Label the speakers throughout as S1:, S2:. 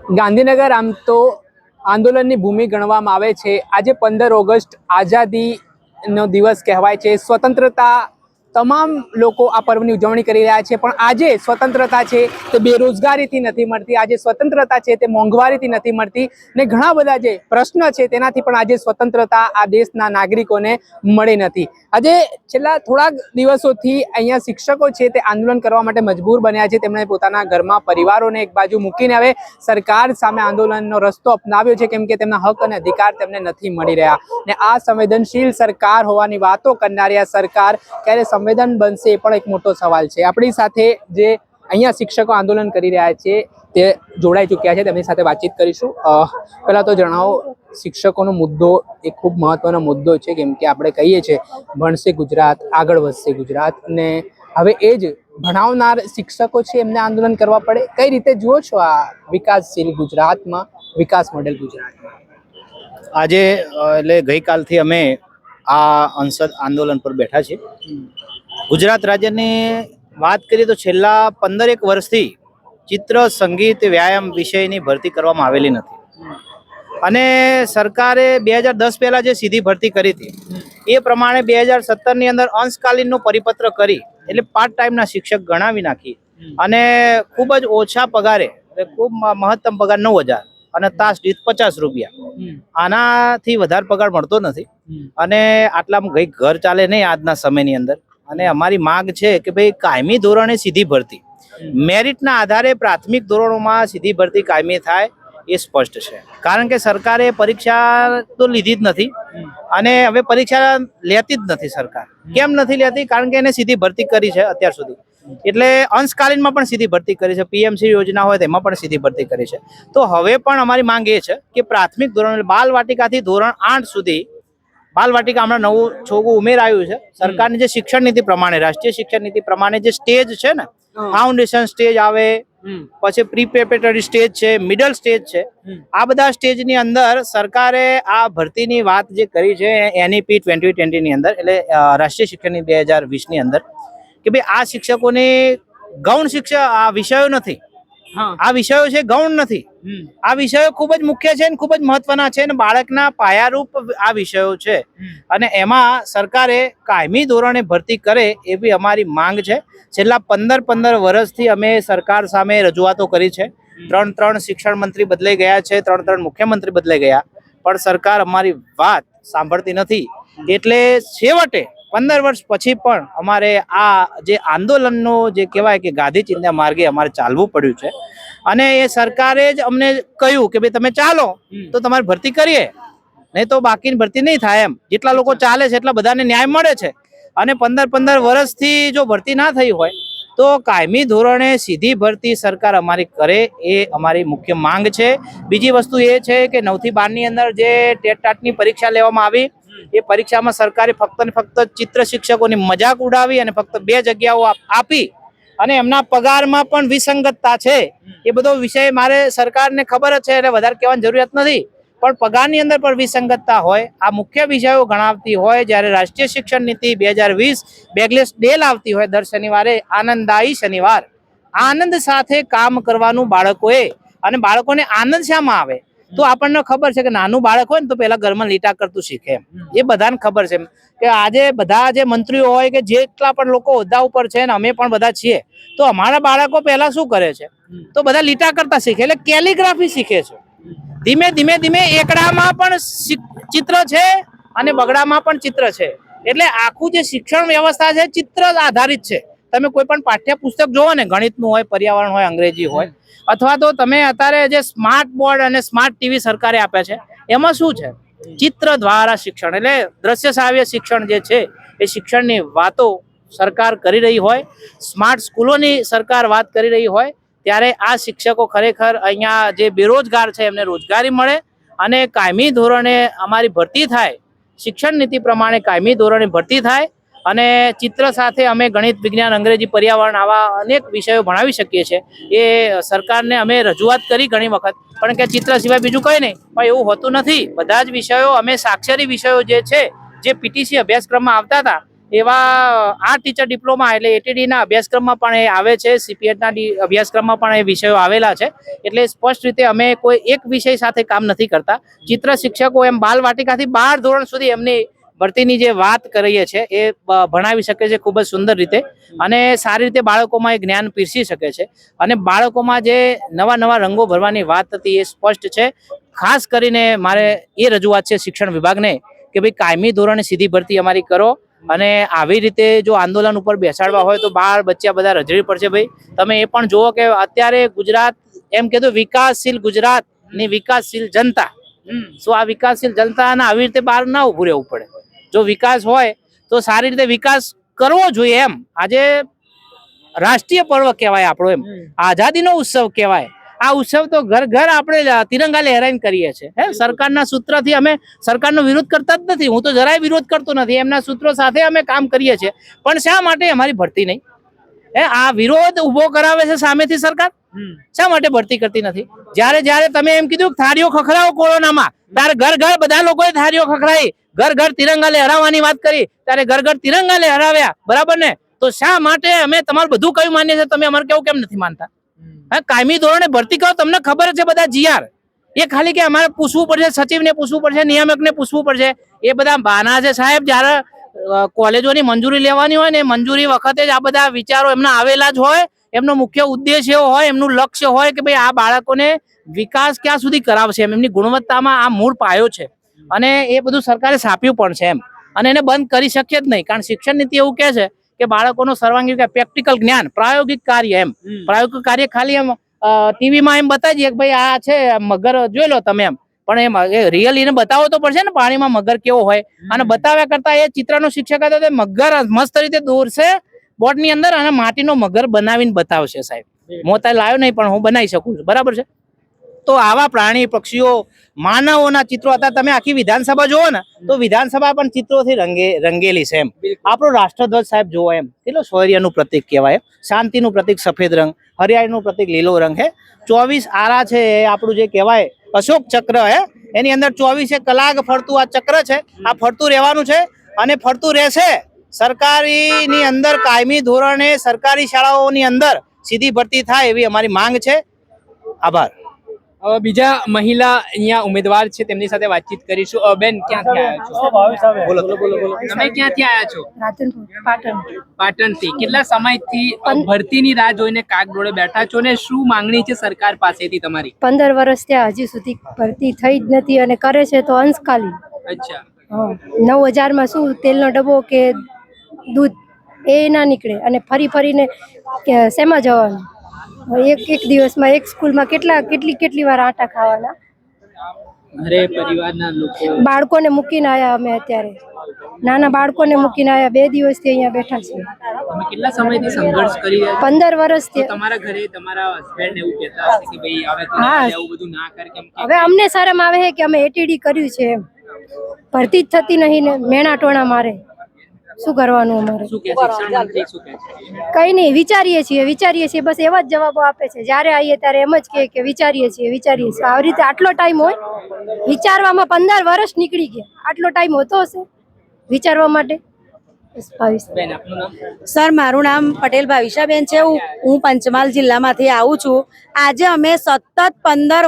S1: ગાંધીનગર આમ તો આંદોલનની ભૂમિ ગણવામાં આવે છે। આજે 15 ઓગસ્ટ આઝાદીનો દિવસ કહેવાય છે। સ્વતંત્રતા તમામ લોકો આ પર્વની ઉજવણી કરી રહ્યા છે, પણ આજે સ્વતંત્રતા છે તે બેરોજગારીથી નથી મળતી, આજે સ્વતંત્રતા છે તે મોંઘવારીથી નથી મળતી ને ઘણા બધા જે પ્રશ્ન છે તેનાથી પણ આજે સ્વતંત્રતા આ દેશના નાગરિકોને મળી નથી। આજે છેલ્લા થોડાક દિવસોથી અહીંયા શિક્ષકો છે તે આંદોલન કરવા માટે મજબૂર બન્યા છે। તેમણે પોતાના ઘરમાં પરિવારોને એક બાજુ મૂકીને હવે સરકાર સામે આંદોલનનો રસ્તો અપનાવ્યો છે, કેમ કે તેમના હક અને અધિકાર તેમને નથી મળી રહ્યા ને આ સંવેદનશીલ સરકાર હોવાની વાતો કરનારી આ સરકાર ક્યારે સંવેદન બનશે એ પણ એક મોટો સવાલ છે। આપણી સાથે જે અહીંયા શિક્ષકો આંદોલન કરી રહ્યા છે તે જોડાઈ ચૂક્યા છે, તેમની સાથે વાતચીત કરીશું। પહેલા તો જણાવો, શિક્ષકોનો મુદ્દો એ ખૂબ મહત્વનો મુદ્દો છે, કેમ કે આપણે કહીએ છીએ ભણશે ગુજરાત આગળ વધશે ગુજરાત, ને હવે એ જ ભણાવનાર શિક્ષકો છે એમને આંદોલન કરવા પડે। કઈ રીતે જુઓ છો આ વિકાસશીલ ગુજરાતમાં, વિકાસ મોડેલ ગુજરાતમાં?
S2: આજે એટલે ગઈકાલથી અમે આ અંસદ આંદોલન પર બેઠા છીએ। ગુજરાત રાજ્યની વાત કરીએ તો છેલ્લા 15 વર્ષથી ચિત્ર, સંગીત, વ્યાયામ વિષયની ભરતી કરવામાં આવેલી નથી અને સરકારે 2010 પહેલા જે સીધી ભરતી કરી હતી એ પ્રમાણે 2017ની અંદર અંશકાલીનનો પરિપત્ર કરી એટલે પાર્ટ ટાઈમના શિક્ષક ગણાવી નાખી અને ખૂબ જ ઓછા પગારે, ખૂબ મહત્તમ પગાર 9,000 અને તાસ દીઠ 50 રૂપિયા, આનાથી વધારે પગાર મળતો નથી અને આટલામાં કઈ ઘર ચાલે નહીં આજના સમયની અંદર। અને અમારી માંગ છે કે ભાઈ કાયમી ધોરણે સીધી ભરતી, મેરિટના આધારે પ્રાથમિક ધોરણોમાં સીધી ભરતી કાયમી થાય એ સ્પષ્ટ છે, કારણ કે સરકારે પરીક્ષા તો લીધી જ નથી અને હવે પરીક્ષા લેતી જ નથી સરકાર। કેમ નથી લેતી? કારણ કે એને સીધી ભરતી કરી છે અત્યાર સુધી, એટલે અંશકાલીનમાં પણ સીધી ભરતી કરી છે, પીએમસી યોજના હોય તેમાં પણ સીધી ભરતી કરી છે। તો હવે પણ અમારી માંગ એ છે કે પ્રાથમિક ધોરણ બાલ વાટિકાથી ધોરણ 8 સુધી, બાલ વાટિકા હમણાં નવું છોકું ઉમેરાયું છે સરકારની જે શિક્ષણ નીતિ પ્રમાણે, રાષ્ટ્રીય શિક્ષણ નીતિ પ્રમાણે જે સ્ટેજ છે ને, ફાઉન્ડેશન સ્ટેજ આવે, પછી પ્રી પ્રેપરેટરી સ્ટેજ છે, મિડલ સ્ટેજ છે, આ બધા સ્ટેજની અંદર સરકારે આ ભરતીની વાત જે કરી છે NEP 2020 ની અંદર, એટલે રાષ્ટ્રીય શિક્ષણ નીતિ 2020 ની અંદર, કે ભાઈ આ શિક્ષકોની ગૌણ શિક્ષા આ વિષયો નથી, આ વિષયો છે ગૌણ નથી, આ વિષયો ખૂબ જ મુખ્ય છે અને ખૂબ જ મહત્વના છે અને બાળકના પાયારૂપ આ વિષયો છે અને એમાં સરકારે કાયમી ધોરણે ભરતી કરે એવી અમારી માંગ છે। છેલ્લા 15 વર્ષથી અમે સરકાર સામે રજૂઆતો કરી છે, 3 શિક્ષણ મંત્રી બદલાઈ ગયા છે, 3 મુખ્યમંત્રી બદલાઈ ગયા, પણ સરકાર અમારી વાત સાંભળતી નથી। એટલે છેવટે 15 વર્ષ પછી પણ અમારે આ જે આંદોલનનો જે કહેવાય કે ગાંધી ચિંધ્યા માર્ગે અમારે ચાલવું પડ્યું છે અને એ સરકારે જ અમને કહ્યું કે ભાઈ તમે ચાલો તો તમારે ભરતી કરીએ, નહીં તો બાકીની ભરતી નહીં થાય એમ। જેટલા લોકો ચાલે છે એટલા બધાને ન્યાય મળે છે અને 15 વર્ષથી જો ભરતી ના થઈ હોય તો કાયમી ધોરણે સીધી ભરતી સરકાર અમારી કરે એ અમારી મુખ્ય માંગ છે। બીજી વસ્તુ એ છે કે 9 થી 12 ની અંદર જે ટેટ-ટાટની પરીક્ષા લેવામાં આવી એ પરીક્ષામાં સરકારે ફક્ત ને ફક્ત ચિત્ર શિક્ષકોની મજાક ઉડાવી અને ફક્ત 2 જગ્યાઓ આપી અને એમના પગારમાં પણ વિસંગતતા છે। એ બધો વિષય મારે સરકારને ખબર જ છે એટલે વધારે કહેવાની જરૂરિયાત નથી, પણ પગારની અંદર પણ વિસંગતતા હોય, આ મુખ્ય વિષયો ગણાવતી હોય, જ્યારે રાષ્ટ્રીય શિક્ષણ નીતિ 2020 બેગલેસ ડે લાવતી હોય દર શનિવારે, આનંદદાયી શનિવાર, આનંદ સાથે કામ કરવાનું બાળકોએ, અને બાળકોને આનંદ શામાં આવે તો આપણને ખબર છે કે નાનું બાળક હોય ને તો પેલા ઘરમાં લીટા કરતું શીખે, એ બધાને ખબર છે કે આજે બધા જે મંત્રીઓ હોય કે જેટલા પણ લોકો હોદ્દા ઉપર છે ને અમે પણ બધા છીએ, તો અમારા બાળકો પહેલા શું કરે છે તો બધા લીટા કરતા શીખે, એટલે કેલિગ્રાફી શીખે છે। ધીમે ધીમે એકડામાં પણ ચિત્ર છે અને બગડામાં પણ ચિત્ર છે, એટલે આખું જે શિક્ષણ વ્યવસ્થા છે ચિત્ર આધારિત છે। તમે કોઈ પણ પાઠ્યપુસ્તક જોવો ને, ગણિતનું હોય, પર્યાવરણ હોય, અંગ્રેજી હોય, અથવા તો તમે અત્યારે જે સ્માર્ટ બોર્ડ અને સ્માર્ટ ટીવી સરકારે આપ્યા છે એમાં શું છે? ચિત્ર દ્વારા શિક્ષણ, એટલે દ્રશ્ય શ્રાવ્ય શિક્ષણ જે છે એ શિક્ષણની વાતો સરકાર કરી રહી હોય, સ્માર્ટ સ્કૂલોની સરકાર વાત કરી રહી હોય, ત્યારે આ શિક્ષકો ખરેખર અહીંયા જે બેરોજગાર છે એમને રોજગારી મળે અને કાયમી ધોરણે અમારી ભરતી થાય, શિક્ષણ નીતિ પ્રમાણે કાયમી ધોરણે ભરતી થાય અને ચિત્ર સાથે અમે ગણિત, વિજ્ઞાન, અંગ્રેજી, પર્યાવરણ આવા અનેક વિષયો ભણાવી શકીએ છીએ। એ સરકારને અમે રજૂઆત કરી ઘણી વખત, પણ કે ચિત્ર સિવાય બીજું કંઈ નહીં, પણ એવું હોતું નથી। બધા જ વિષયો અમે સાક્ષરી વિષયો જે છે, જે પીટીસી અભ્યાસક્રમમાં આવતા હતા એવા આ ટીચર ડિપ્લોમા એટલે એટીડીના અભ્યાસક્રમમાં પણ એ આવે છે, સીપીએડના અભ્યાસક્રમમાં પણ એ વિષયો આવેલા છે. એટલે સ્પષ્ટ રીતે અમે કોઈ એક વિષય સાથે કામ નથી કરતા. ચિત્ર શિક્ષકો એમ બાલવાટિકાથી 12 ધોરણ સુધી એમની ભરતીની જે વાત કરીએ છીએ એ ભણાવી શકે છે ખૂબ જ સુંદર રીતે અને સારી રીતે બાળકોમાં એ જ્ઞાન પીરસી શકે છે. અને બાળકોમાં જે નવા નવા રંગો ભરવાની વાત હતી એ સ્પષ્ટ છે. ખાસ કરીને મારે એ રજૂઆત છે શિક્ષણ વિભાગને કે ભાઈ કાયમી ધોરણે સીધી ભરતી અમારી કરો અને આવી રીતે જો આંદોલન ઉપર બેસાડવા હોય તો બાળ બચ્ચા બધા રજડી પડશે. ભાઈ તમે એ પણ જુઓ કે અત્યારે ગુજરાત એમ કીધું વિકાસશીલ ગુજરાત ની વિકાસશીલ જનતા, શું આ વિકાસશીલ જનતાને આવી રીતે બહાર ના ઉભું રહેવું પડે? જો વિકાસ હોય તો સારી રીતે વિકાસ કરવો જોઈએ. એમ આજે રાષ્ટ્રીય પર્વ કહેવાય આપણો, એમ આઝાદીનો ઉત્સવ કહેવાય. આ ઉત્સવ તો ઘર ઘર આપણે તિરંગા લહેરાઈને કરીએ છીએ. સરકારના સૂત્રથી અમે સરકારનો વિરોધ કરતા જ નથી. હું તો જરાય વિરોધ કરતો નથી. એમના સૂત્રો સાથે અમે કામ કરીએ છીએ. પણ શા માટે અમારી ભરતી નહીં? આ વિરોધ ઉભો કરાવે છે સામેથી સરકાર. શા માટે ભરતી કરતી નથી? જ્યારે જ્યારે તમે એમ કીધું થાળીઓ ખખડાવો કોરોનામાં, ત્યારે ઘર ઘર બધા લોકોએ થાળીઓ ખખડાવી, ઘર ઘર તિરંગા લહેરાવવાની વાત કરી, ત્યારે ઘર ઘર તિરંગા લહેરાવ્યા, બરાબર ને? તો શા માટે અમે તમારું બધું કયું માન્ય છે, તમે અમારે કેવું કેમ નથી માનતા? કાયમી ધોરણે ભરતી કરો. તમને ખબર છે બધા જીઆર એ ખાલી કે અમારે પૂછવું પડશે, સચિવને પૂછવું પડશે, નિયામકને પૂછવું પડશે, એ બધા બહાના છે સાહેબ. જ્યારે કોલેજોની મંજૂરી લેવાની હોય ને મંજૂરી વખતે જ આ બધા વિચારો એમના આવેલા જ હોય. એમનો મુખ્ય ઉદ્દેશ એવો હોય, એમનું લક્ષ્ય હોય કે ભાઈ આ બાળકોને વિકાસ ક્યાં સુધી કરાવશે, એમની ગુણવત્તામાં આ મૂળ પાયો છે. અને એ બધું સરકારે છાપ્યું પણ છે એમ. અને એને બંધ કરી શકીએ જ નહીં, કારણ શિક્ષણ નીતિ એવું કહે છે કે બાળકોનું સર્વાંગી પ્રેક્ટિકલ જ્ઞાન, પ્રાયોગિક કાર્ય. એમ પ્રાયોગિક કાર્ય ખાલી એમ ટીવીમાં એમ બતાવી દઈએ કે ભાઈ આ છે મગર જોઈ લો તમે એમ, પણ એમ રિયલ એને બતાવો તો પડશે ને પાણીમાં મગર કેવો હોય. અને બતાવ્યા કરતા એ ચિત્રનો શિક્ષક હતો તે મગર મસ્ત રીતે દોરશે બોર્ડની અંદર અને માટીનો મગર બનાવીને બતાવશે સાહેબ. મોતા લાવ્યો નહીં પણ હું બનાવી શકું છું, બરાબર છે? તો આવા પ્રાણી પક્ષીઓ માનવોના ચિત્રો હતા. તમે આખી વિધાનસભા જોવો ને તો વિધાનસભા પણ ચિત્રોથી રંગેલી છે. એમ આપણો રાષ્ટ્રધ્વજ સાહેબ જોવો, એમ કેટલો શૌર્યનું પ્રતીક કહેવાય. શાંતિનું પ્રતીક સફેદ રંગ, હરિયાળીનું પ્રતીક લીલો રંગ. 24 આરા છે એ આપણું જે કહેવાય અશોક ચક્ર એની અંદર 24 કલાક ફરતું આ ચક્ર છે. આ ફરતું રહેવાનું છે અને ફરતું રહેશે. સરકારીની અંદર કાયમી ધોરણે સરકારી શાળાઓની અંદર સીધી ભરતી થાય એવી અમારી માંગ છે. આભાર.
S1: બીજા મહિલા અહીંયા ઉમેદવાર છે, તેમની સાથે વાતચીત કરીશું. બેન, ક્યાંથી આવ્યા છો? બોલો બોલો. તમે ક્યાંથી આવ્યા છો? પાટણથી. કેટલા સમયથી ભરતીની રાહ જોઈને કાગડોળે બેઠા છો ને શું માંગણી છે સરકાર પાસેથી તમારી?
S3: 15 વર્ષ ત્યાં હજી સુધી ભરતી થઈ જ નથી અને કરે છે તો અંશકાલી.
S1: અચ્છા.
S3: 9000 માં શું તેલનો ડબ્બો કે દૂધ એ ના નીકળે અને ફરીને શેમાં જવાનું? એક દિવસમાં એક સ્કૂલમાં કેટલી વાર આટા ખાવાના?
S1: ઘરે પરિવારના લોકો,
S3: બાળકોને મૂકીને આવ્યા અમે. અત્યારે નાના બાળકોને મૂકીને આવ્યા. 2 દિવસથી અહીંયા બેઠા છીએ.
S1: તમે કેટલા સમયથી સંઘર્ષ કરી રહ્યા છો?
S3: 15 વર્ષથી.
S1: તમારા ઘરે તમારા હસબન્ડ એવું કહેતા હશે કે ભાઈ હવે તું આવું બધું ના કર, કેમ કે
S3: હવે અમને શરમ આવે છે કે અમે એટીડી કર્યું છે એમ. ભરતી જ થતી નહીં ને મેણા ટોણા મારે. શું કરવાનું અમારે?
S1: શું કહે શિક્ષણ મંત્રી શું કહે છે?
S3: કઈ નહીં, વિચારીએ છીએ બસ એવા જ જવાબો આપે છે. જ્યારે આવીએ ત્યારે એમ જ કે વિચારીએ છીએ. આવી રીતે આટલો ટાઈમ હોય વિચારવામાં? 15 વર્ષ નીકળી ગયા. આટલો ટાઈમ હોતો હશે વિચારવા માટે?
S1: બેન, આપનું નામ?
S4: સર, મારું નામ પટેલ ભાવિશાબેન છે. હું પંચમહાલ જિલ્લામાંથી આવું છું. આજે અમે સતત 15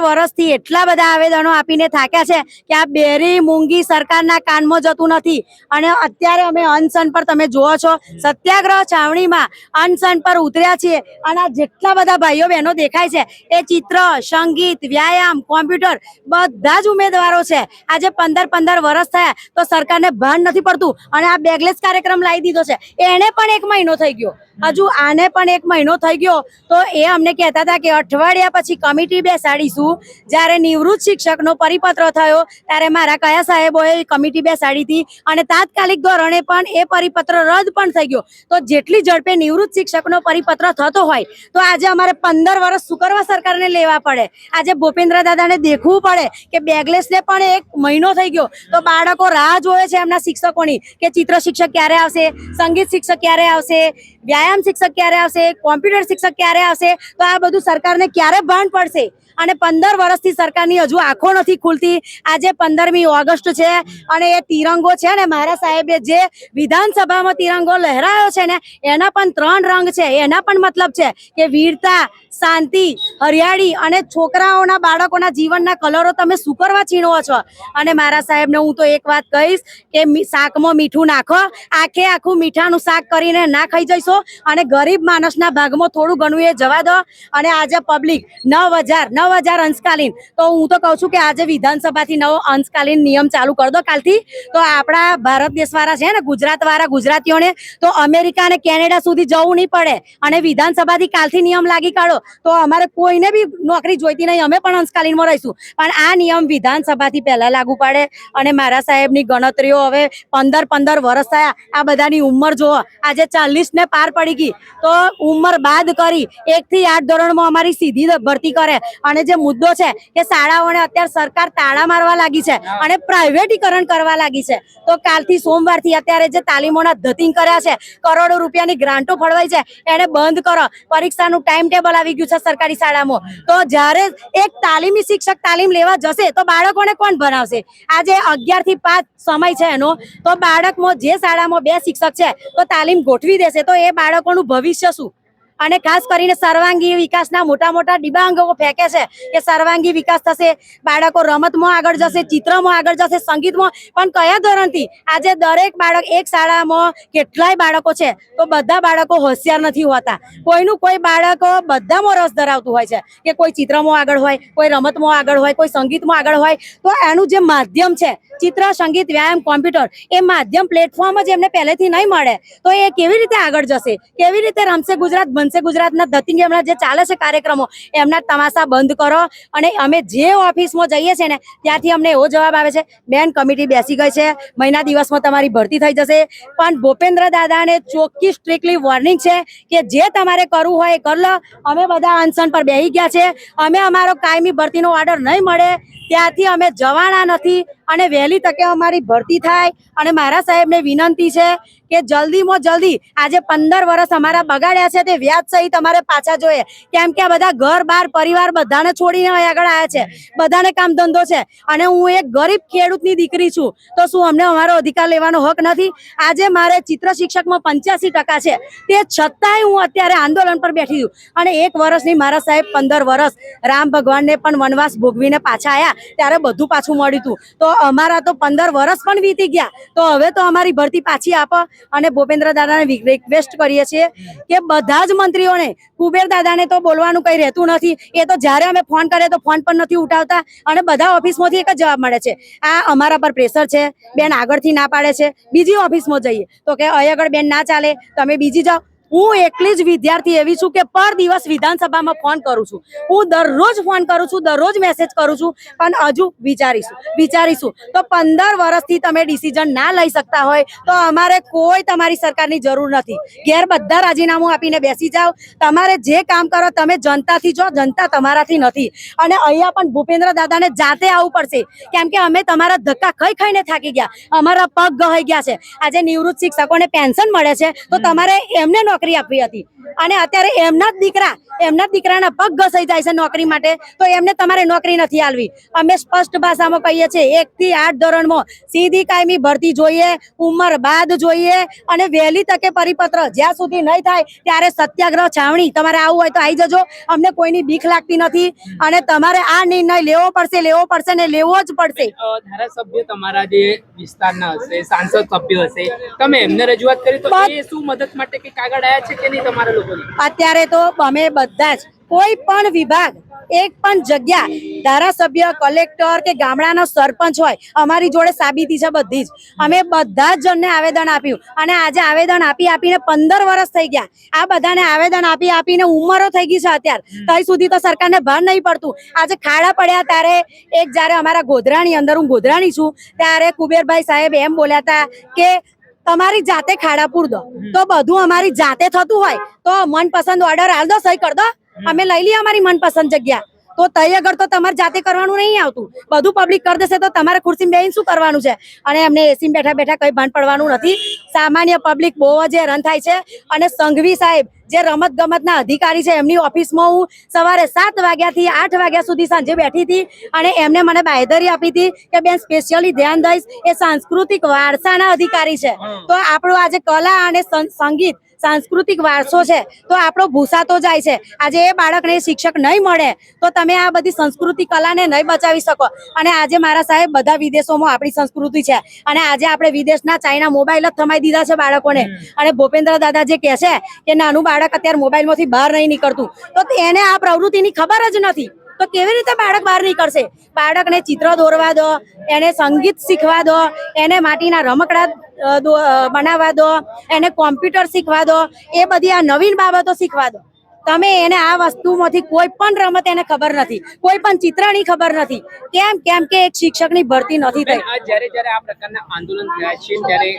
S4: વર્ષથી એટલા બધા આવેદનો આપીને થાક્યા છે કે આ બેરી મૂંગી સરકારના કાનમાં જતું નથી. અને અત્યારે અમે અનશન પર, તમે જુઓ છો સત્યાગ્રહ છાવણીમાં અનશન પર ઉતર્યા છીએ. અને આ જેટલા બધા ભાઈઓ બહેનો દેખાય છે એ ચિત્ર, સંગીત, વ્યાયામ, કોમ્પ્યુટર બધા જ ઉમેદવારો છે. આજે 15 વર્ષ થયા તો સરકારને ભાન નથી પડતું. અને આ બેગલેસ કાર્યક્રમ લાવી દીધો છે. એને પણ 1 મહિનો થઈ ગયો. હજુ આને પણ 1 મહિનો થઈ ગયો તો એ અમને કહેતા હતા કે અઠવાડિયા પછી કમિટી બેસાડીશું. જ્યારે નિવૃત્ત શિક્ષકનો પરિપત્ર થયો ત્યારે મારા કયા સાહેબોએ કમિટી બેસાડી હતી અને તાત્કાલિક ધોરણે પણ એ પરિપત્ર રદ પણ થઈ ગયો. તો જેટલી ઝડપે નિવૃત્ત શિક્ષકનો પરિપત્ર થતો હોય તો આજે અમારે 15 વર્ષ શું કરવા સરકારને લેવા પડે? આજે ભૂપેન્દ્ર દાદાને દેખવું પડે કે બેગલેસને પણ 1 મહિનો થઈ ગયો તો બાળકો રાહ જોવે છે એમના શિક્ષકોની. ચૂકવણી કે ચિત્ર શિક્ષક ક્યારે આવશે, સંગીત શિક્ષક ક્યારે આવશે, વ્યાયામ શિક્ષક ક્યારે આવશે, કોમ્પ્યુટર શિક્ષક ક્યારે આવશે, તો આ બધું સરકારને ક્યારે ભાન પડશે? અને 15 વર્ષથી સરકારની હજુ આંખો નથી ખુલતી. આજે 15મી ઓગસ્ટ છે અને એ તિરંગો છે ને, મારા સાહેબે જે વિધાનસભામાં તિરંગો લહેરાયો છે ને, એના પણ 3 રંગ છે. એના પણ મતલબ છે કે વીરતા, શાંતિ, હરિયાળી અને છોકરાઓના બાળકોના જીવનના કલરો તમે શું કરવા છીણવો છો? અને મારા સાહેબને હું તો એક વાત કહીશ કે શાકમાં મીઠું નાખો, આખે આખું મીઠાનું શાક કરીને ના ખાઈ જઈશો અને ગરીબ માણસના ભાગમાં થોડું ઘણું એ જવા દો. અને આજે પબ્લિક 9,000 અંશકાલીન, તો હું તો કહું છું કે આજે વિધાનસભાથી નવો અંશકાલીન નિયમ ચાલુ કરી દો કાલથી. તો આપણા ભારત દેશવાળા છે ને, ગુજરાતવાળા ગુજરાતીઓને તો અમેરિકા અને કેનેડા સુધી જવું નહીં પડે. અને વિધાનસભાથી કાલથી નિયમ લાગી કાઢો તો અમારે કોઈને બી નોકરી જોઈતી નહીં, અમે પણ અંશકાલીનમાં રહીશું. પણ આ નિયમ વિધાનસભાથી પહેલા લાગુ પાડે. અને મારા સાહેબની ગણતરીઓ હવે 15 વર્ષ થયા. આ બધાની ઉંમર જુઓ, આજે 40 ને પાર પડી ગઈ. તો ઉંમર બાદ કરી 1 થી 8 ધોરણમાં અમારી સીધી ભરતી કરે. અને જે મુદ્દો છે કે શાળાઓને અત્યારે સરકાર તાળા મારવા લાગી છે અને પ્રાઇવેટીકરણ કરવા લાગી છે. તો કાલથી સોમવારથી અત્યારે જે તાલીમોના ધતિંગ કર્યા છે, કરોડો રૂપિયાની ગ્રાન્ટો ફળવાઈ છે, એને બંધ કરો. પરીક્ષાનું ટાઈમ ટેબલ આવી ગયું છે સરકારી શાળામાં. તો જ્યારે એક તાલીમી શિક્ષક તાલીમ લેવા જશે તો બાળકોને કોણ ભણાવશે? આજે 11 થી 5 સમય છે એનો, તો બાળકમાં જે શાળામાં 2 શિક્ષક છે તો તાલીમ ગોઠવી દેશે તો એ બાળકોનું ભવિષ્ય શું? અને ખાસ કરીને સર્વાંગી વિકાસના મોટા ડિબાંગો ફેંકે છે કે સર્વાંગી વિકાસ થશે, બાળકો રમતમાં આગળ જશે, ચિત્રમાં આગળ જશે, સંગીતમાં. પણ કયા ધોરણથી? આજે દરેક બાળક એક શાળામાં કેટલાય બાળકો છે તો બધા બાળકો હોશિયાર નથી હોતા. કોઈનું કોઈ બાળકો બધામાં રસ ધરાવતું હોય છે કે કોઈ ચિત્રમાં આગળ હોય, કોઈ રમતમાં આગળ હોય, કોઈ સંગીતમાં આગળ હોય. તો એનું જે માધ્યમ છે, ચિત્ર, સંગીત, વ્યાયામ, કોમ્પ્યુટર, એ માધ્યમ પ્લેટફોર્મ જ એમને પહેલેથી નહીં મળે તો એ કેવી રીતે આગળ જશે? કેવી રીતે રમશે ગુજરાત, બનશે ગુજરાતના ધતિંગ હમણાં જે ચાલે છે કાર્યક્રમો, એમના તમાશા બંધ કરો. અને અમે જે ઓફિસમાં જઈએ છીએ ને ત્યાંથી અમને એવો જવાબ આવે છે, બેન કમિટી બેસી ગઈ છે, મહિના દિવસમાં તમારી ભરતી થઈ જશે. પણ ભૂપેન્દ્ર દાદાને ચોખ્ખી સ્ટ્રિક્ટલી વોર્નિંગ છે કે જે તમારે કરવું હોય એ કરી લો. અમે બધા અનશન પર બેસી ગયા છે. અમે અમારો કાયમી ભરતીનો ઓર્ડર નહીં મળે ત્યાંથી અમે જવાના નથી. અને વહેલી તકે અમારી ભરતી થાય. અને મારા સાહેબને વિનંતી છે કે જલ્દીમાં જલ્દી, આજે 15 વર્ષ અમારા બગાડ્યા છે તે વ્યાજ સહિત અમારે પાછા જોઈએ. કેમ કે આ બધા ઘર બાર પરિવાર બધાને છોડીને આગળ આવ્યા છે, બધાને કામ ધંધો છે. અને હું એક ગરીબ ખેડૂતની દીકરી છું, તો શું અમને અમારો અધિકાર લેવાનો હક નથી? આજે મારે ચિત્ર શિક્ષકમાં 85% છે, તે છતાંય હું અત્યારે આંદોલન પર બેઠી છું. અને 1 વર્ષની મારા સાહેબ 15 વર્ષ રામ ભગવાનને પણ વનવાસ ભોગવીને પાછા આવ્યા ત્યારે બધું પાછું મળ્યું હતું. તો અમારા તો 15 વર્ષ પણ વીતી ગયા. તો હવે તો અમારી ભરતી પાછી આપો. અને ભૂપેન્દ્ર દાદાને રિક્વેસ્ટ કરીએ છીએ કે બધા જ મંત્રીઓને, કુબેર દાદાને તો બોલવાનું કઈ રહેતું નથી. એ તો જ્યારે અમે ફોન કરીએ તો ફોન પણ નથી ઉઠાવતા. અને બધા ઓફિસમાંથી એક જ જવાબ મળે છે, આ અમારા પર પ્રેશર છે, બેન આગળથી ના પાડે છે. બીજી ઓફિસમાં જઈએ તો કે અહીં આગળ બેન ના ચાલે, તમે બીજી જાઓ. હું એકલી જ વિદ્યાર્થી એવી છું કે પર દિવસ વિધાનસભામાં ફોન કરું છું. હું દરરોજ ફોન કરું છું, દરરોજ મેસેજ કરું છું. પણ હજુ વિચારીશું. તો 15 વર્ષથી તમે ડિસિઝન ના લઈ શકતા હોય તો અમારે કોઈ તમારી સરકારની જરૂર નથી. ઘેર બધા રાજીનામું આપીને બેસી જાઓ. તમારે જે કામ કરો તમે જનતાથી જો, જનતા તમારાથી નથી. અને અહીંયા પણ ભૂપેન્દ્ર દાદાને જાતે આવવું પડશે. કેમ કે અમે તમારા ધક્કા ખાઈને થાકી ગયા, અમારા પગ ગહાઈ ગયા છે. આજે નિવૃત્ત શિક્ષકોને પેન્શન મળે છે તો તમારે એમને નોકરી આપવી હતી. અને અત્યારે એમના જ દીકરાના પગ ઘસાઈ જાય છે નોકરી માટે, તો એમને તમારે નોકરી નથી આલવી. અમે સ્પષ્ટ ભાષામાં કહીએ છીએ 1 થી 8 ધોરણમાં સીધી કાયમી ભરતી જોઈએ, ઉંમર બાદ જોઈએ. અને વહેલી તકે પરિપત્ર, જ્યાં સુધી નહીં થાય ત્યારે સત્યાગ્રહ છાવણી તમારે આવવું હોય તો આવી જજો. અમને કોઈની બીક લાગતી નથી. અને તમારે આ નિર્ણય લેવો પડશે ને લેવો જ પડશે.
S1: ધારાસભ્ય તમારા જે વિસ્તારના હશે, સાંસદ સભ્ય હશે, તમે એમને રજૂઆત કરી તો એ શું મદદ માટે કે કાગળ આવ્યા છે કે નહીં તમારા લોકોને?
S4: અત્યારે તો અમે બધા જ કોઈ પણ વિભાગ, એક પણ જગ્યા, ધારાસભ્ય, કલેક્ટર કે ગામડાનો સરપંચ હોય, અમારી જોડે સાબિતી છે બધી જ. અમે બધા જ જણને આવેદન આપ્યું. અને આજે આવેદન આપીને 15 વર્ષ થઈ ગયા. આ બધાને આવેદન આપીને ઉંમરો થઈ ગઈ છે અત્યારે. ત્યાં સુધી તો સરકારને ભાન નહીં પડતું. આજે ખાડા પડ્યા ત્યારે જ્યારે અમારા ગોધરાની અંદર, હું ગોધરાની છું, ત્યારે કુબેરભાઈ સાહેબ એમ બોલ્યા હતા કે તમારી જાતે ખાડા પૂર દો. તો બધું અમારી જાતે થતું હોય તો મનપસંદ ઓર્ડર આલ દો, સહી કર દો, અમે લઈ લઈએ અમારી મનપસંદ જગ્યા. તો તઈ આગળ તો તમારે જાતે કરવાનું નહીં આવતું, બધું પબ્લિક કરી દેશે તો તમારે ખુરશીમાં બેહીને શું કરવાનું છે? અને એમને એસી બેઠા બેઠા કઈ ભાન પડવાનું નથી. સામાન્ય પબ્લિક બહુ જ હેરાન થાય છે. અને સંઘવી સાહેબ જે રમત ગમતના અધિકારી છે એમની ઓફિસમાં હું સવારે 7 વાગ્યાથી 8 વાગ્યા સુધી સાંજે બેઠી હતી અને એમને મને બાંયધરી આપી હતી કે બેન સ્પેશિયલી ધ્યાન દઈશ, એ સાંસ્કૃતિક વારસાના અધિકારી છે. તો આપણું આજે કલા અને સંગીત સાંસ્કૃતિક વારસો છે તો આપણો ભૂસાતો જાય છે. આજે એ બાળકને શિક્ષક નહીં મળે તો તમે આ બધી સંસ્કૃતિ કલાને નહીં બચાવી શકો. અને આજે મારા સાહેબ બધા વિદેશોમાં આપણી સંસ્કૃતિ છે અને આજે આપણે વિદેશના ચાઇના મોબાઈલ જ થમાઈ દીધા છે બાળકોને. અને ભૂપેન્દ્ર દાદા જે કહે છે કે નાનું બાળક અત્યારે મોબાઈલમાંથી બહાર નહીં નીકળતું, તો એને આ પ્રવૃત્તિની ખબર જ નથી. તો કેવી રીતે બાળક બહાર નીકળશે? બાળકને ચિત્ર દોરવા દો, એને સંગીત શીખવા દો, એને માટીના રમકડા બનાવવા દો, એને કોમ્પ્યુટર શીખવા દો, એ બધી આ નવીન બાબતો શીખવા દો. તમે એને આ વસ્તુમાંથી કોઈ પણ રમત એને ખબર નથી, કોઈ પણ ચિત્રની ખબર નથી. કેમ કે એક શિક્ષકની ભરતી નથી થઈ.
S1: જ્યારે આ પ્રકારના આંદોલન થયા છે ત્યારે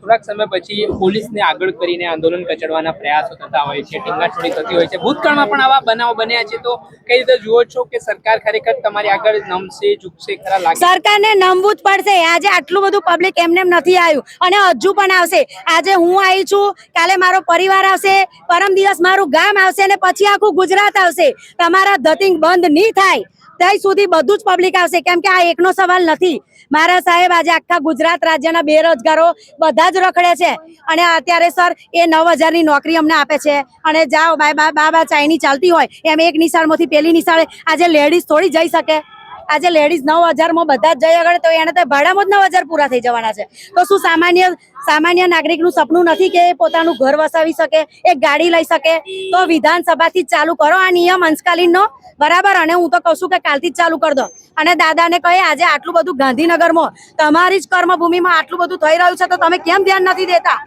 S1: થોડાક સમય પછી પોલીસને આગળ કરીને આંદોલન કચડવાના પ્રયાસો થતા હોય છે, ટીંગાટોળી થતી હોય છે. ભૂતકાળમાં પણ આવા બનાવો બન્યા છે. તો કઈ રીતે જુઓ છો કે સરકાર ખરેખર તમારી આગળ નમશે ઝૂકશે ખરા લાગે?
S4: સરકારને નમવું જ પડશે. આજે આટલું બધું પબ્લિક એમને નથી આવ્યું અને હજુ પણ આવશે. આજે હું આવી છું, કાલે મારો પરિવાર આવશે, પરમ દિવસ મારું ગામ આવશે અને પછી આખું ગુજરાત આવશે. તમારા ધતિંગ બંધ નહીં થાય ત્યાં સુધી બધું જ પબ્લિક આવશે. કેમ કે આ એકનો સવાલ નથી મારા સાહેબ. આજે આખા ગુજરાત રાજ્યના બેરોજગારો બધા જ રખડે છે અને અત્યારે સર એ 9,000 ની નોકરી અમને આપે છે અને જાઓ બા ચાઇની ચાલતી હોય એમ એક નિશાળમાંથી પેલી નિશાળે આજે લેડીઝ થોડી જઈ શકે? આજે લેડીઝ 9,000 માં બધા જ જઈ આગળ તો એને તો ભાડામાં જ 9,000 પૂરા થઈ જવાના છે. તો શું સામાન્ય નાગરિકનું સપનું નથી કે પોતાનું ઘર વસાવી શકે, એક ગાડી લઈ શકે? તો વિધાનસભાથી જ ચાલુ કરો આ નિયમ અંશકાલીનનો, બરાબર. અને હું તો કહું છું કે કાલથી જ ચાલુ કરી દો. અને દાદાને કહે આજે આટલું બધું ગાંધીનગરમાં તમારી જ કર્મભૂમિમાં આટલું બધું થઈ રહ્યું છે તો તમે કેમ ધ્યાન નથી દેતા?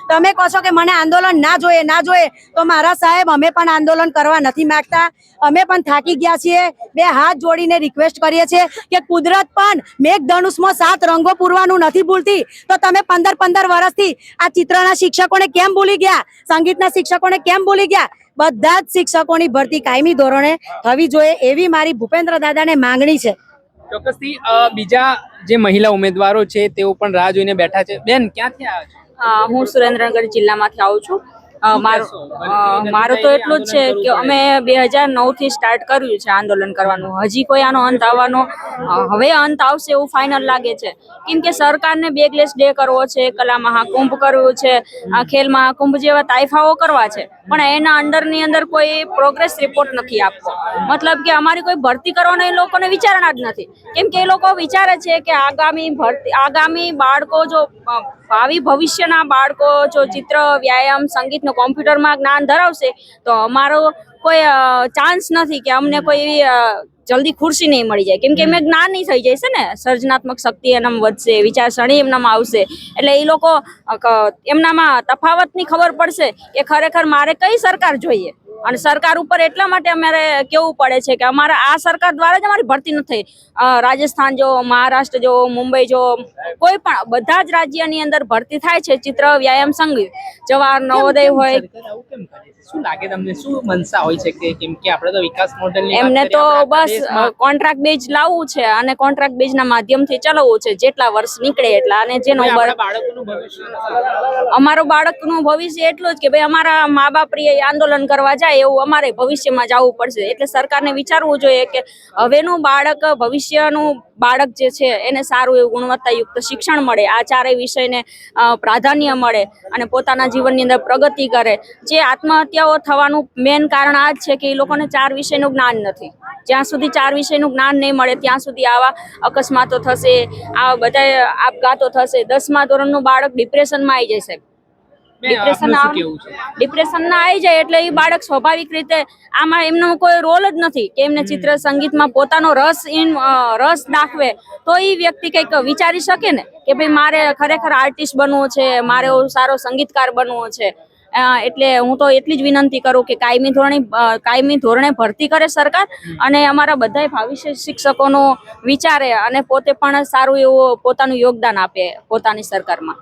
S4: તમે કહો છો કે મને આંદોલન ના જોઈએ તો મારા સાહેબ અમે પણ આંદોલન કરવા નથી માંગતા. અમે પણ થાકી ગયા છીએ. બે હાથ જોડીને રિક્વેસ્ટ કરીએ છીએ કે કુદરત પણ મેઘધનુષમાં 7 રંગો પૂરવાનું નથી ભૂલતી. તો તમે 15 વર્ષથી આ ચિત્રના શિક્ષકોને કેમ ભૂલી ગયા? સંગીતના શિક્ષકોને કેમ ભૂલી ગયા? બધા જ શિક્ષકોની ભરતી કાયમી ધોરણે થવી જોઈએ એવી મારી ભૂપેન્દ્ર દાદાને માંગણી છે.
S1: ચોક્કસથી બીજા જે મહિલા ઉમેદવારો છે તેઓ પણ રાહ જોઈને બેઠા છે. બેન, ક્યાંથી આવ્યા છો?
S5: હું સુરેન્દ્રનગર જિલ્લામાંથી આવું છું. મારું તો એટલું જ છે કે અમે 2009 થી સ્ટાર્ટ કર્યું છે આંદોલન કરવાનું. હજી કોઈ આનો અંત આવવાનો હવે અંત આવશે એવું ફાઇનલ લાગે છે. કેમ કે સરકારને બેગલેસ ડે કરવો છે, કલા મહાકુંભ કરવું છે, ખેલ મહાકુંભ જેવા તાઇફાઓ કરવા છે, પણ એના અંદર કોઈ પ્રોગ્રેસ રિપોર્ટ નથી આપવો. મતલબ કે અમારી કોઈ ભરતી કરવાનો એ લોકોને વિચારણા જ નથી. કેમ કે એ લોકો વિચારે છે કે આગામી બાળકો જો ભાવિ ભવિષ્યના બાળકો જો ચિત્ર, વ્યાયામ, સંગીતનો કોમ્પ્યુટરમાં જ્ઞાન ધરાવશે તો અમારો કોઈ ચાન્સ નથી કે અમને કોઈ એવી જલ્દી ખુરશી નહીં મળી જાય. કેમ કે એમને જ્ઞાન નહીં થઈ જશે ને, સર્જનાત્મક શક્તિ એનામાં વધશે, વિચારસરણી એમનામાં આવશે. એટલે એ લોકો એમનામાં તફાવતની ખબર પડશે કે ખરેખર મારે કઈ સરકાર જોઈએ. અને સરકાર ઉપર એટલા માટે અમારે કેવું પડે છે કે અમારા આ સરકાર દ્વારા જ અમારી ભરતી નથી થઈ. રાજસ્થાન જો, મહારાષ્ટ્ર જો, મુંબઈ જો, કોઈ પણ બધા જ રાજ્યની અંદર ભરતી થાય છે ચિત્ર, વ્યાયામ, સંગીત. જવાહર નવોદય હોય.
S1: શું લાગે તમને, શું મનસા હોય છે કે કેમ કે આપણે તો વિકાસ મોડેલ
S5: એમને તો બસ કોન્ટ્રાક્ટ બેઝ લાવવું છે અને કોન્ટ્રાક્ટ બેઝ ના માધ્યમથી ચલાવવું છે. જેટલા વર્ષ નીકળે એટલા. અને જેનો
S1: બાળકોનું ભવિષ્ય,
S5: અમારું બાળકનું ભવિષ્ય એટલું જ કે ભાઈ અમારા મા બાપ આંદોલન કરવા જાય એવું અમારે ભવિષ્યમાં જવું પડશે. એટલે સરકારને વિચારવું જોઈએ કે હવેનું બાળક, ભવિષ્યનું બાળક જે છે એને સારું એવું ગુણવત્તાયુક્ત શિક્ષણ મળે, આ ચારેય વિષયને પ્રાધાન્ય મળે અને પોતાના જીવનની અંદર પ્રગતિ કરે. જે આત્મહત્યાઓ થવાનું મેઇન કારણ આ જ છે કે એ લોકોને 4 વિષયનું જ્ઞાન નથી. જ્યાં સુધી 4 વિષયનું જ્ઞાન નહીં મળે ત્યાં સુધી આવા અકસ્માતો થશે, આવા બધા આપઘાતો થશે. 10મા ધોરણનું બાળક ડિપ્રેશનમાં આવી જશે. ડિપ્રેશન ના આવી જાય એટલે એ બાળક સ્વાભાવિક રીતે આમાં એમનો કોઈ રોલ જ નથી કે એમને ચિત્ર સંગીતમાં પોતાનો રસ દાખવે તો એ વ્યક્તિ કંઈક વિચારી શકે ને કે ભાઈ મારે ખરેખર આર્ટિસ્ટ બનવું છે, મારે સારો સંગીતકાર બનવો છે. એટલે હું તો એટલી જ વિનંતી કરું કે કાયમી ધોરણે ભરતી કરે સરકાર અને અમારા બધા ભવિષ્ય શિક્ષકોનો વિચારે અને પોતે પણ સારું એવું પોતાનું યોગદાન આપે પોતાની સરકારમાં.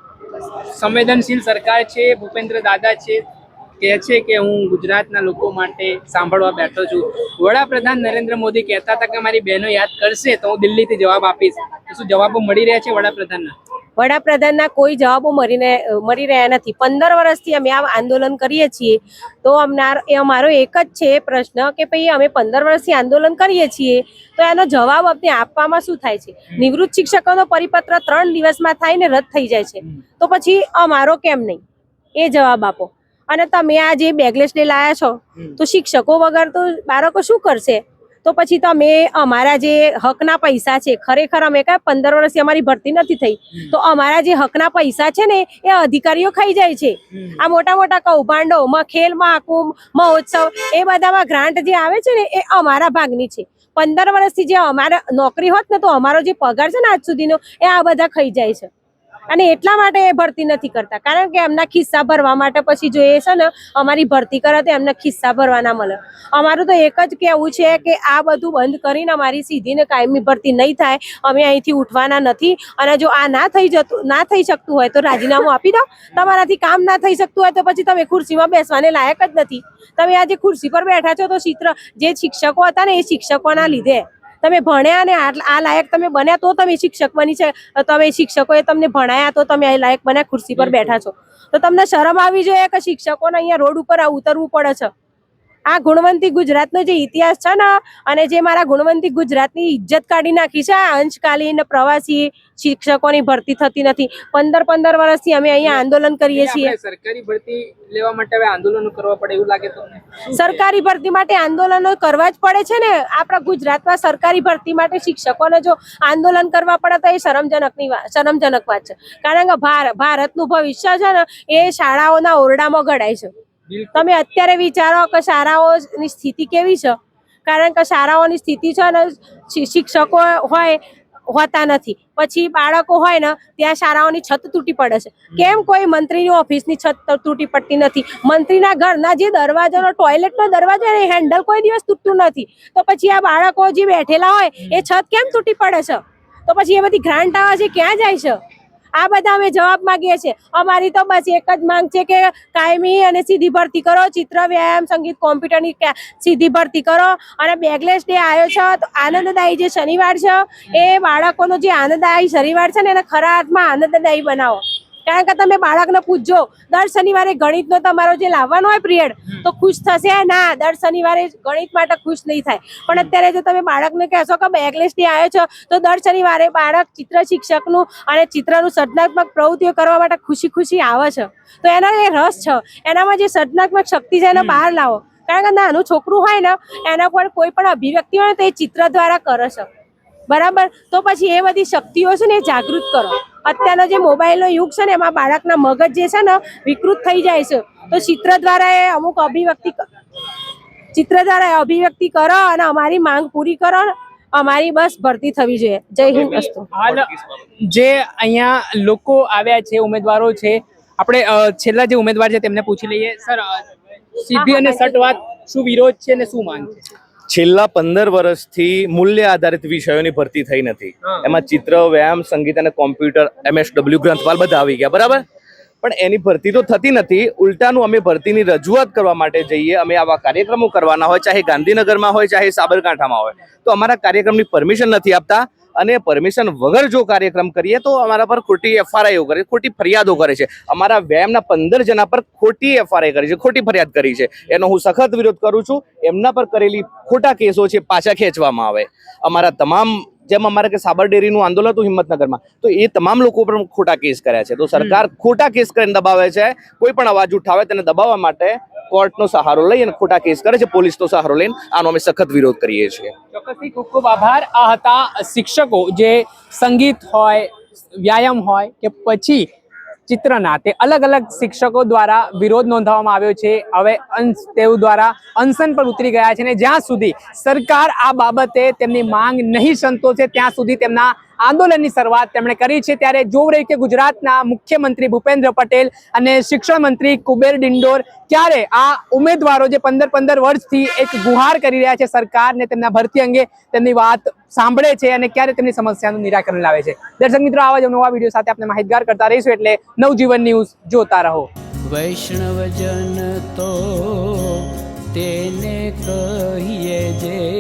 S1: સંવેદનશીલ સરકાર છે, ભૂપેન્દ્ર દાદા છે, કહે છે કે હું ગુજરાતના લોકો માટે સાંભળવા બેઠો છું. વડાપ્રધાન નરેન્દ્ર મોદી કહેતા હતા કે મારી બહેનો યાદ કરશે તો હું દિલ્હીથી જવાબ આપીશ. શું જવાબો મળી રહ્યા છે વડાપ્રધાનના?
S6: વડાપ્રધાનના કોઈ જવાબો મળી રહ્યા નથી. 15 વર્ષથી અમે આ આંદોલન કરીએ છીએ તો અમારો એક જ છે પ્રશ્ન કે ભાઈ અમે 15 વર્ષથી આંદોલન કરીએ છીએ તો એનો જવાબ અમને આપવામાં શું થાય છે? નિવૃત્ત શિક્ષકોનો પરિપત્ર 3 દિવસમાં થાય ને રદ થઈ જાય છે, તો પછી અમારો કેમ નહીં? એ જવાબ આપો. અને તમે આ જે બેગલેસ ડે લાયા છો તો શિક્ષકો વગર તો બાળકો શું કરશે? તો પછી તમે અમારા જે હકના પૈસા છે, ખરેખર અમે 15 વર્ષથી અમારી ભરતી નથી થઈ તો અમારા જે હકના પૈસા છે ને એ અધિકારીઓ ખાઈ જાય છે. આ મોટા મોટા કૌભાંડો, ખેલ મહાકુંભ, મહોત્સવ, એ બધામાં ગ્રાન્ટ જે આવે છે ને એ અમારા ભાગની છે. 15 વર્ષથી જે અમારે નોકરી હોત ને તો અમારો જે પગાર છે ને આજ સુધીનો એ આ બધા ખાઈ જાય છે. અને એટલા માટે એ ભરતી નથી કરતા, કારણ કે એમના ખિસ્સા ભરવા માટે પછી જો એ છે ને અમારી ભરતી કરે તો એમના ખિસ્સા ભરવા ના મળે. અમારું તો એક જ કહેવું છે કે આ બધું બંધ કરીને અમારી સીધી ને કાયમી ભરતી નહીં થાય. અમે અહીંથી ઉઠવાના નથી. અને જો આ ના થઈ શકતું હોય તો રાજીનામું આપી દો. તમારાથી કામ ના થઈ શકતું હોય તો પછી તમે ખુરશીમાં બેસવાને લાયક જ નથી. તમે આજે ખુરશી પર બેઠા છો તો જે શિક્ષકો હતા ને એ શિક્ષકોના લીધે તમે ભણ્યા ને આ લાયક તમે બન્યા તો તમે શિક્ષક બની છે. તમે શિક્ષકોએ તમને ભણાયા તો તમે આ લાયક બન્યા, ખુરશી પર બેઠા છો. તો તમને શરમ આવી જોઈએ કે શિક્ષકોને અહીંયા રોડ ઉપર ઉતરવું પડે છે. આ ગુણવંતી ગુજરાતનો જે ઇતિહાસ છે ને, અને જે મારા ગુણવંતી ગુજરાતની ઇજ્જત કાઢી નાખી છે, આ અંશકાલીન પ્રવાસી શિક્ષકોની ભરતી થતી નથી. 15 વર્ષથી અમે અહીંયા આંદોલન કરીએ છીએ.
S1: સરકારી ભરતી લેવા માટે હવે આંદોલનો કરવા પડે એવું લાગે તમને?
S6: સરકારી ભરતી માટે આંદોલનો કરવા જ પડે છે ને. આપણા ગુજરાતમાં સરકારી ભરતી માટે શિક્ષકોને જો આંદોલન કરવા પડે તો એ શરમજનક વાત છે. કારણ કે ભારતનું ભવિષ્ય છે ને એ શાળાઓના ઓરડામાં ઘડાય છે. તમે અત્યારે વિચારો કે શાળાઓની સ્થિતિ કેવી છે. કારણ કે શાળાઓની સ્થિતિ છે ને, શિક્ષકો હોતા નથી, પછી બાળકો હોય ને ત્યાં શાળાઓની છત તૂટી પડે છે. કેમ કોઈ મંત્રીની ઓફિસની છત તૂટી પડતી નથી? મંત્રીના ઘરના જે દરવાજાનો, ટોયલેટનો દરવાજો એ હેન્ડલ કોઈ દિવસ તૂટતું નથી. તો પછી આ બાળકો જે બેઠેલા હોય એ છત કેમ તૂટી પડે છે? તો પછી એ બધી ગ્રાન્ટ આવે છે ક્યાં જાય છે? આ બધા અમે જવાબ માંગીએ છીએ. અમારી તો બસ એક જ માંગ છે કે કાયમી અને સીધી ભરતી કરો. ચિત્ર, વ્યાયામ, સંગીત, કોમ્પ્યુટરની સીધી ભરતી કરો. અને બેગલેસ ડે આવ્યો છે તો આનંદદાયી જે શનિવાર છે એ બાળકોનો જે આનંદદાયી શનિવાર છે ને એને ખરા અર્થમાં આનંદદાયી બનાવો. કારણ કે તમે બાળકને પૂછજો દર શનિવારે ગણિતનો તમારો જે લાવવાનો હોય પિરિયડ તો ખુશ થશે ના? દર શનિવારે ગણિત માટે ખુશ નહીં થાય. પણ અત્યારે જો તમે બાળકને કહેશો કે બેગલેસ ડે આવ્યો છે તો દર શનિવારે બાળક ચિત્ર શિક્ષકનું અને ચિત્રનું સર્જનાત્મક પ્રવૃત્તિઓ કરવા માટે ખુશી આવે છે. તો એનો એ રસ છે, એનામાં જે સર્જનાત્મક શક્તિ છે એને બહાર લાવો. કારણ કે નાનું છોકરું હોય ને એના પર કોઈ પણ અભિવ્યક્તિ હોય તો એ ચિત્ર દ્વારા કરે છે, બરાબર? તો પછી એ બધી શક્તિઓ છે ને એ જાગૃત કરો. અત્યારનો જે મોબાઈલનો યુગ છે ને એમાં બાળકના મગજ જે છે ને વિકૃત થઈ જાય છે. તો ચિત્ર દ્વારા એ અમુક અભિવ્યક્તિ કરો અને અમારી માંગ પૂરી કરો. અમારી બસ ભરતી થવી જોઈએ. જય હિન્દ. અસ્તુ.
S1: હાલ જે અહીંયા લોકો આવ્યા છે, ઉમેદવારો છે, આપણે છેલ્લા જે ઉમેદવાર છે તેમને પૂછી લઈએ. સર, સીધી અને સટ વાત, શું વિરોધ છે અને શું માંગ છે?
S7: છેલ્લા 15 વર્ષથી મૂલ્ય આધારિત વિષયોની ભરતી થઈ નથી. એમાં ચિત્ર, વ્યાયામ, સંગીત અને કોમ્પ્યુટર, MSW, ગ્રંથપાલ બધા આવી ગયા, બરાબર? પણ એની ભરતી તો થતી નથી. ઉલટાનું અમે ભરતીની રજૂઆત કરવા માટે જઈએ. અમે આવા કાર્યક્રમો કરવાના હોય, ચાહે ગાંધીનગરમાં હોય, ચાહે સાબરકાંઠામાં હોય, તો અમારા કાર્યક્રમની પરમિશન નથી આપતા. અને પરમિશન વગર જો કાર્યક્રમ કરીએ તો અમારા પર ખોટી FRIઓ કરે, ખોટી ફરિયાદો કરે છે. અમારા વ્યાયામના 15 જણા પર ખોટી FRI કરી છે, ખોટી ફરિયાદ કરી છે. એનો હું સખત વિરોધ કરું છું. એમના પર કરેલી ખોટા કેસો છે પાછા ખેંચવામાં આવે. અમારા તમામ, જેમ અમારે કે સાબર ડેરીનું આંદોલન હતું હિંમતનગરમાં, તો એ તમામ લોકો પર ખોટા કેસ કર્યા છે. તો સરકાર ખોટા કેસ કરીને દબાવે છે. કોઈ પણ અવાજ ઉઠાવે તેને દબાવવા માટે કોર્ટનો સહારો લઈ અને ખોટા કેસ કરે છે, પોલીસનો સહારો લઈને. આનો અમે સખત વિરોધ કરીએ છીએ.
S1: ચોક્કસથી ખૂબ ખૂબ આભાર. આ હતા શિક્ષકો જે સંગીત હોય, વ્યાયામ હોય કે પછી ચિત્રના, તે અલગ અલગ શિક્ષકો દ્વારા વિરોધ નોંધાવવામાં આવ્યો છે. હવે તેઓ દ્વારા અનશન પર ઉતરી ગયા છે અને જ્યાં સુધી સરકાર આ બાબતે તેમની માંગ નહીં સંતોષે ત્યાં સુધી તેમના આંદોલનની શરૂઆત તેમણે કરી છે. ત્યારે જોવું રહ્યું કે ગુજરાતના મુખ્યમંત્રી ભૂપેન્દ્ર પટેલ અને શિક્ષણ મંત્રી કુબેર ડિંડોર ક્યારે આ ઉમેદવારો જે 15 વર્ષથી એક ગુહાર કરી રહ્યા છે સરકારને તેમના ભરતી અંગે, તેમની વાત સાંભળે છે અને ક્યારે તેમની સમસ્યાનું નિરાકરણ લાવે છે. દર્શક મિત્રો, આવા જ નવા વિડીયો સાથે આપણે માહિતગાર કરતા રહીશું. એટલે નવજીવન ન્યૂઝ જોતા રહો.
S8: વૈષ્ણવજન તો તેને કહીએ જે